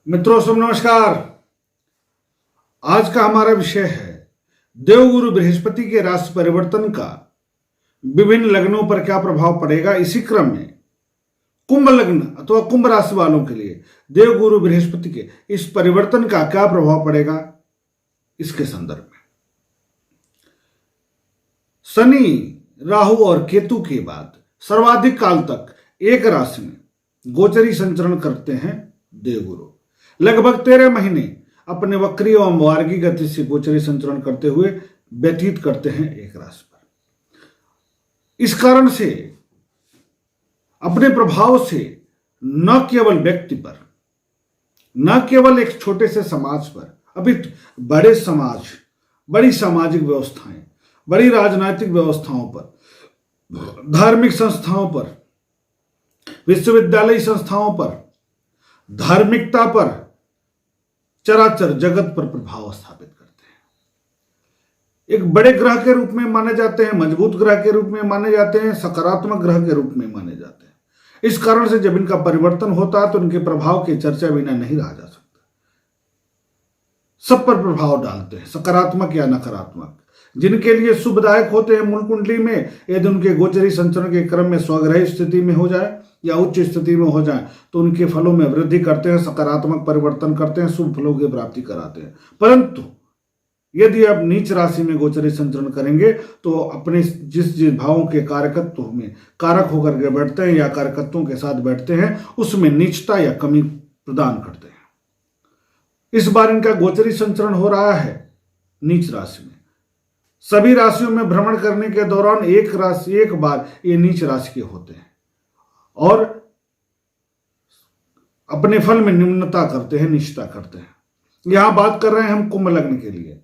मित्रों सब नमस्कार। आज का हमारा विषय है देवगुरु बृहस्पति के राशि परिवर्तन का विभिन्न लग्नों पर क्या प्रभाव पड़ेगा। इसी क्रम में कुंभ लग्न अथवा कुंभ राशि वालों के लिए देवगुरु बृहस्पति के इस परिवर्तन का क्या प्रभाव पड़ेगा, इसके संदर्भ में शनि, राहु और केतु के बाद सर्वाधिक काल तक एक राशि में गोचरी संचरण करते हैं देवगुरु। लगभग 13 महीने अपने वक्री और मार्गी गति से गोचरी संचरण करते हुए व्यतीत करते हैं एक राशि पर। इस कारण से अपने प्रभाव से न केवल व्यक्ति पर, न केवल एक छोटे से समाज पर, अभी बड़े समाज, बड़ी सामाजिक व्यवस्थाएं, बड़ी राजनीतिक व्यवस्थाओं पर, धार्मिक संस्थाओं पर, विश्वविद्यालय संस्थाओं पर, धार्मिकता पर, चराचर जगत पर प्रभाव स्थापित करते हैं। एक बड़े ग्रह के रूप में माने जाते हैं, मजबूत ग्रह के रूप में माने जाते हैं, सकारात्मक ग्रह के रूप में माने जाते हैं। इस कारण से जब इनका परिवर्तन होता है तो इनके प्रभाव की चर्चा बिना नहीं रहा जा सकता। सब पर प्रभाव डालते हैं, सकारात्मक या नकारात्मक। जिनके लिए शुभदायक होते हैं मूल कुंडली में, यदि उनके गोचरी संचरण के क्रम में स्वग्रह स्थिति में हो जाए या उच्च स्थिति में हो जाए तो उनके फलों में वृद्धि करते हैं, सकारात्मक परिवर्तन करते हैं, शुभ फलों की प्राप्ति कराते हैं। परंतु यदि आप नीच राशि में गोचरी संचरण करेंगे तो अपने जिस भावों के कारकत्व में कारक होकर के बैठते हैं या कारकत्वों के साथ बैठते हैं उसमें नीचता या कमी प्रदान करते हैं। इस बार इनका गोचरी संचरण हो रहा है नीच राशि में। सभी राशियों में भ्रमण करने के दौरान एक बार ये नीच राशि के होते हैं और अपने फल में निम्नता करते हैं, निष्ठा करते हैं। यहां बात कर रहे हैं हम कुंभ लग्न के लिए,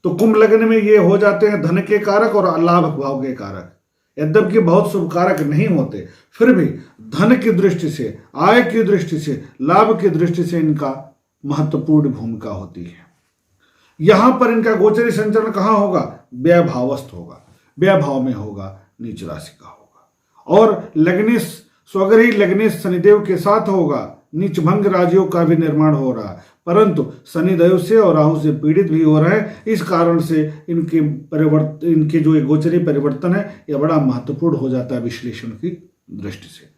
तो कुंभ लग्न में ये हो जाते हैं धन के कारक और लाभ भाव के कारक। यद्यपि बहुत शुभ कारक नहीं होते, फिर भी धन की दृष्टि से, आय की दृष्टि से, लाभ की दृष्टि से इनका महत्वपूर्ण भूमिका होती है। यहां पर इनका गोचरी संचरण कहां होगा? व्यय भावस्थ होगा, व्यय भाव में होगा, नीच राशि का होगा। और लग्नेश, स्वग्रही लग्नेश शनिदेव के साथ होगा। नीच भंग राजयोग का भी निर्माण हो रहा है, परंतु शनिदेव से और राहु से पीड़ित भी हो रहे हैं। इस कारण से इनके जो गोचरी परिवर्तन है यह बड़ा महत्वपूर्ण हो जाता है विश्लेषण की दृष्टि से।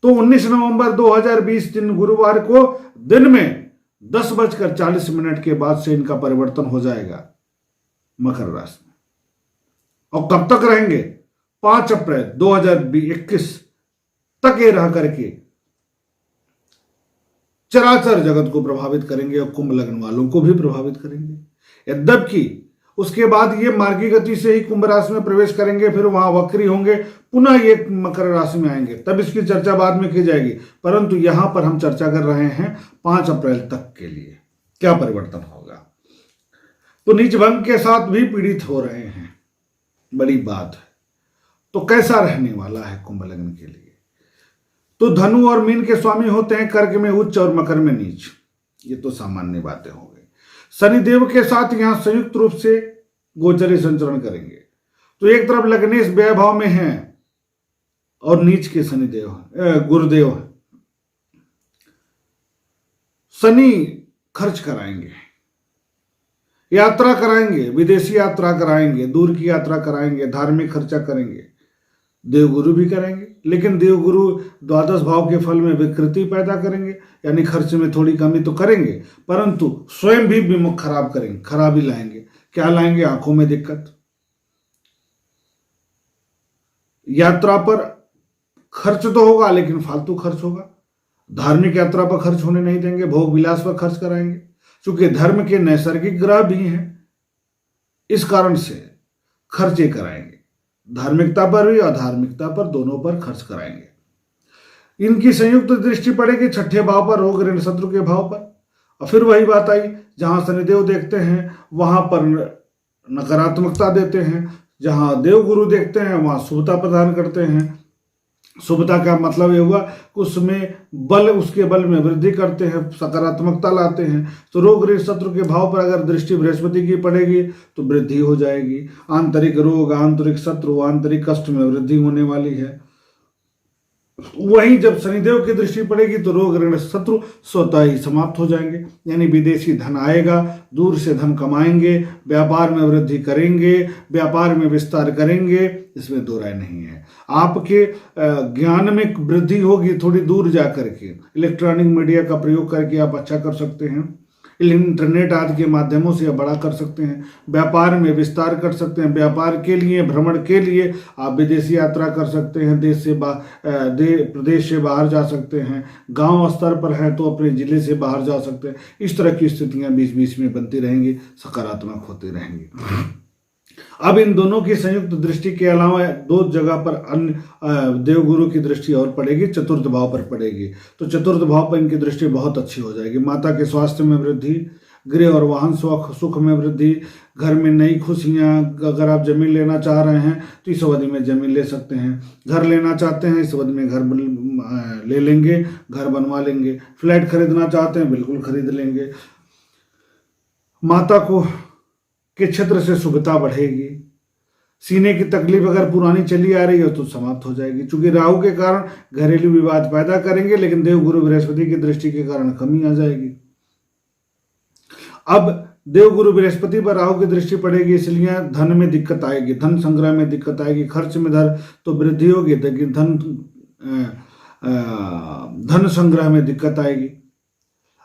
तो 19 नवंबर 2020 दिन गुरुवार को दिन में 10:40 के बाद से इनका परिवर्तन हो जाएगा मकर राशि में। और कब तक रहेंगे? 5 अप्रैल 2021 तक ये रह करके चराचर जगत को प्रभावित करेंगे और कुंभ लग्न वालों को भी प्रभावित करेंगे। यद्यपि उसके बाद ये मार्गी गति से ही कुंभ राशि में प्रवेश करेंगे, फिर वहां वक्री होंगे, पुनः ये मकर राशि में आएंगे, तब इसकी चर्चा बाद में की जाएगी। परंतु यहां पर हम चर्चा कर रहे हैं 5 अप्रैल तक के लिए क्या परिवर्तन होगा। तो नीच भंग के साथ भी पीड़ित हो रहे हैं, बड़ी बात है। तो कैसा रहने वाला है कुंभ लग्न के लिए? तो धनु और मीन के स्वामी होते हैं कर्क में उच्च और मकर में नीच। ये तो सामान्य बातें हो गई। शनिदेव के साथ यहां संयुक्त रूप से गोचरी संचरण करेंगे। तो एक तरफ लग्नेश व्यय भाव में है और नीच के शनिदेव गुरुदेव है। शनि खर्च कराएंगे, यात्रा कराएंगे, विदेशी यात्रा कराएंगे, दूर की यात्रा कराएंगे, धार्मिक खर्चा करेंगे। देवगुरु भी करेंगे, लेकिन देवगुरु द्वादश भाव के फल में विकृति पैदा करेंगे, यानी खर्च में थोड़ी कमी तो करेंगे, परंतु स्वयं भी विमुख खराब करेंगे, खराबी लाएंगे। क्या लाएंगे? आंखों में दिक्कत, यात्रा पर खर्च तो होगा लेकिन फालतू खर्च होगा। धार्मिक यात्रा पर खर्च होने नहीं देंगे, भोग विलास पर खर्च कराएंगे। चूंकि धर्म के नैसर्गिक ग्रह भी हैं, इस कारण से खर्चे कराएंगे, धार्मिकता पर भी अधार्मिकता पर, दोनों पर खर्च कराएंगे। इनकी संयुक्त दृष्टि पड़ेगी 6ठे भाव पर, रोग ऋण शत्रु के भाव पर। और फिर वही बात आई, जहां शनिदेव देखते हैं वहां पर नकारात्मकता देते हैं, जहां देवगुरु देखते हैं वहां शुभता प्रदान करते हैं। शुभता का मतलब ये हुआ कि उसमें बल, उसके बल में वृद्धि करते हैं, सकारात्मकता लाते हैं। तो रोग ऋण शत्रु के भाव पर अगर दृष्टि बृहस्पति की पड़ेगी तो वृद्धि हो जाएगी। आंतरिक रोग, आंतरिक शत्रु, आंतरिक कष्ट में वृद्धि होने वाली है। वहीं जब शनिदेव की दृष्टि पड़ेगी तो रोग ऋण शत्रु स्वतः ही समाप्त हो जाएंगे, यानी विदेशी धन आएगा, दूर से धन कमाएंगे, व्यापार में वृद्धि करेंगे, व्यापार में विस्तार करेंगे, इसमें दो राय नहीं है। आपके ज्ञान में वृद्धि होगी, थोड़ी दूर जा करके इलेक्ट्रॉनिक मीडिया का प्रयोग करके आप अच्छा कर सकते हैं, इंटरनेट आदि के माध्यमों से बड़ा कर सकते हैं, व्यापार में विस्तार कर सकते हैं, व्यापार के लिए भ्रमण के लिए आप विदेशी यात्रा कर सकते हैं, प्रदेश से बाहर जा सकते हैं, गांव स्तर पर है तो अपने जिले से बाहर जा सकते हैं। इस तरह की स्थितियां बीच बीच में बनती रहेंगी, सकारात्मक होती रहेंगी। अब इन दोनों की संयुक्त दृष्टि के अलावा दो जगह पर अन्य देवगुरु की दृष्टि और पड़ेगी, चतुर्थ भाव पर पड़ेगी। तो चतुर्थ भाव पर इनकी दृष्टि बहुत अच्छी हो जाएगी। माता के स्वास्थ्य में वृद्धि, गृह और वाहन सुख में वृद्धि, घर में नई खुशियां। अगर आप जमीन लेना चाह रहे हैं तो इस अवधि में जमीन ले सकते हैं, घर लेना चाहते हैं इस अवधि में घर ले लेंगे, घर बनवा लेंगे, फ्लैट खरीदना चाहते हैं बिल्कुल खरीद लेंगे। माता को के क्षेत्र से शुभता बढ़ेगी। सीने की तकलीफ अगर पुरानी चली आ रही है तो समाप्त हो जाएगी, क्योंकि राहु के कारण घरेलू विवाद पैदा करेंगे, लेकिन देवगुरु बृहस्पति की दृष्टि के कारण कमी आ जाएगी। अब देवगुरु बृहस्पति पर राहु की दृष्टि पड़ेगी, इसलिए धन में दिक्कत आएगी, धन संग्रह में दिक्कत आएगी, खर्च में तो वृद्धि होगी, लेकिन धन संग्रह में दिक्कत आएगी।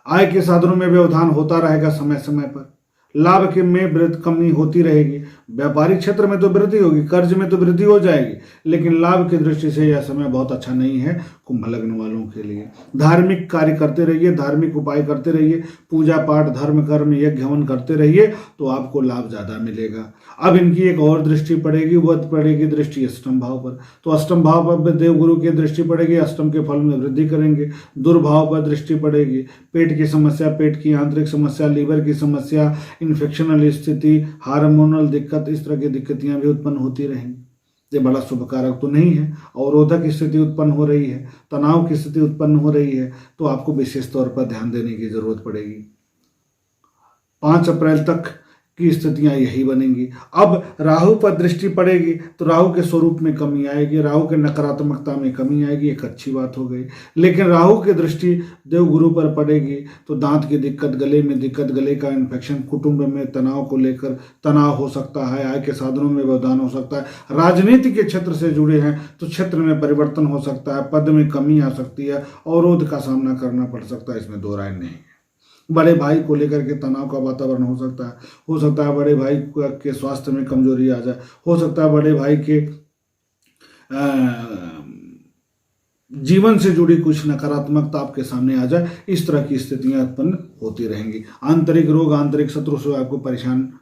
आय के साधनों में व्यवधान होता रहेगा समय समय पर, लाभ के में वृद्धि कमी होती रहेगी। व्यापारिक क्षेत्र में तो वृद्धि होगी, कर्ज में तो वृद्धि हो जाएगी, लेकिन लाभ की दृष्टि से यह समय बहुत अच्छा नहीं है कुंभ लग्न वालों के लिए। धार्मिक कार्य करते रहिए, धार्मिक उपाय करते रहिए, पूजा पाठ धर्म कर्म यज्ञ हवन करते रहिए तो आपको लाभ ज्यादा मिलेगा। अब इनकी एक और दृष्टि पड़ेगी, वह पड़ेगी दृष्टि अष्टम भाव पर। तो अष्टम भाव पर देवगुरु की दृष्टि पड़ेगी, अष्टम के फल में वृद्धि करेंगे। दुर्भाव पर दृष्टि पड़ेगी, पेट की समस्या, पेट की आंतरिक समस्या, लीवर की समस्या, इन्फेक्शनल स्थिति, हार्मोनल दिक्कत, इस तरह की दिक्कतियां भी उत्पन्न होती रहेंगी। ये बड़ा शुभ कारक तो नहीं है। अवरोधक स्थिति उत्पन्न हो रही है, तनाव की स्थिति उत्पन्न हो रही है, तो आपको विशेष तौर पर ध्यान देने की जरूरत पड़ेगी। 5 अप्रैल तक की स्थितियां यही बनेंगी। अब राहु पर दृष्टि पड़ेगी तो राहु के स्वरूप में कमी आएगी, राहु के नकारात्मकता में कमी आएगी, एक अच्छी बात हो गई। लेकिन राहु की दृष्टि देवगुरु पर पड़ेगी तो दांत की दिक्कत, गले में दिक्कत, गले का इन्फेक्शन, कुटुंब में तनाव को लेकर तनाव हो सकता है, आय के साधनों में व्यवधान हो सकता है। राजनीति के क्षेत्र से जुड़े हैं तो क्षेत्र में परिवर्तन हो सकता है, पद में कमी आ सकती है, अवरोध का सामना करना पड़ सकता है, इसमें दो राय नहीं है। बड़े भाई को लेकर के तनाव का वातावरण हो सकता है बड़े भाई के स्वास्थ्य में कमजोरी आ जाए, हो सकता है बड़े भाई के जीवन से जुड़ी कुछ नकारात्मकता आपके सामने आ जाए। इस तरह की स्थितियां उत्पन्न होती रहेंगी। आंतरिक रोग, आंतरिक शत्रु से आपको परेशान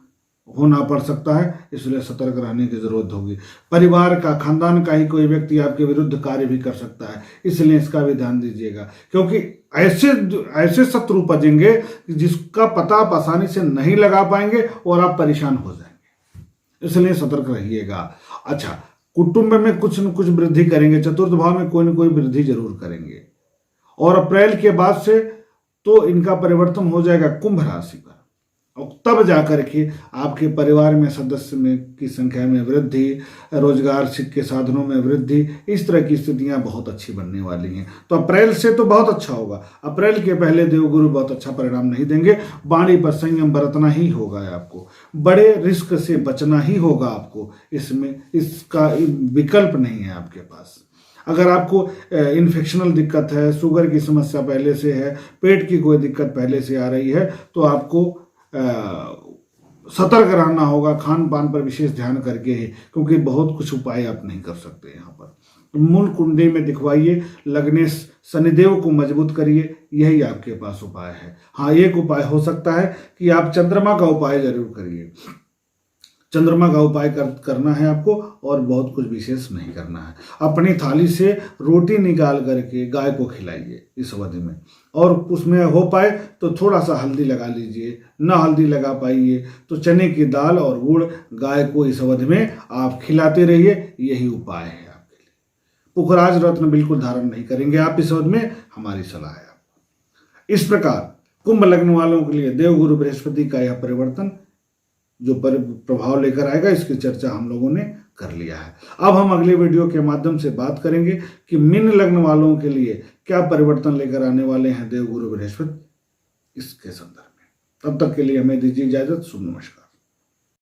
होना पड़ सकता है, इसलिए सतर्क रहने की जरूरत होगी। परिवार का, खानदान का ही कोई व्यक्ति आपके विरुद्ध कार्य भी कर सकता है, इसलिए इसका भी ध्यान दीजिएगा, क्योंकि ऐसे शत्रु उपजेंगे जिसका पता आप आसानी से नहीं लगा पाएंगे और आप परेशान हो जाएंगे, इसलिए सतर्क रहिएगा। अच्छा, कुटुंब में कुछ न कुछ वृद्धि करेंगे, चतुर्थ भाव में कोई न कोई वृद्धि जरूर करेंगे, और अप्रैल के बाद से तो इनका परिवर्तन हो जाएगा कुंभ राशि पर, और तब जाकर के आपके परिवार में सदस्य में की संख्या में वृद्धि, रोजगार के साधनों में वृद्धि, इस तरह की स्थितियां बहुत अच्छी बनने वाली हैं। तो अप्रैल से तो बहुत अच्छा होगा। अप्रैल के पहले देवगुरु बहुत अच्छा परिणाम नहीं देंगे, वाणी पर संयम बरतना ही होगा आपको, बड़े रिस्क से बचना ही होगा आपको, इसमें इसका विकल्प नहीं है आपके पास। अगर आपको इन्फेक्शनल दिक्कत है, शुगर की समस्या पहले से है, पेट की कोई दिक्कत पहले से आ रही है, तो आपको सतर्क रहना होगा, खान पान पर विशेष ध्यान करके ही, क्योंकि बहुत कुछ उपाय आप नहीं कर सकते। यहाँ पर मूल कुंडली में दिखवाइए, लग्ने शनिदेव को मजबूत करिए, यही आपके पास उपाय है। हाँ, एक उपाय हो सकता है कि आप चंद्रमा का उपाय जरूर करिए, चंद्रमा का उपाय करना है आपको, और बहुत कुछ विशेष नहीं करना है। अपनी थाली से रोटी निकाल करके गाय को खिलाइए इस अवधि में, और उसमें हो पाए तो थोड़ा सा हल्दी लगा लीजिए, ना हल्दी लगा पाइए तो चने की दाल और गुड़ गाय को इस अवधि में आप खिलाते रहिए, यही उपाय है आपके लिए। पुखराज रत्न बिल्कुल धारण नहीं करेंगे आप इस अवधि में, हमारी सलाह है आपको। इस प्रकार कुंभ लग्न वालों के लिए देवगुरु बृहस्पति का यह परिवर्तन जो प्रभाव लेकर आएगा, इसकी चर्चा हम लोगों ने कर लिया है। अब हम अगले वीडियो के माध्यम से बात करेंगे कि मीन लग्न वालों के लिए क्या परिवर्तन लेकर आने वाले हैं देवगुरु बृहस्पति इसके संदर्भ में। तब तक के लिए हमें दीजिए इजाजत। शुभ नमस्कार।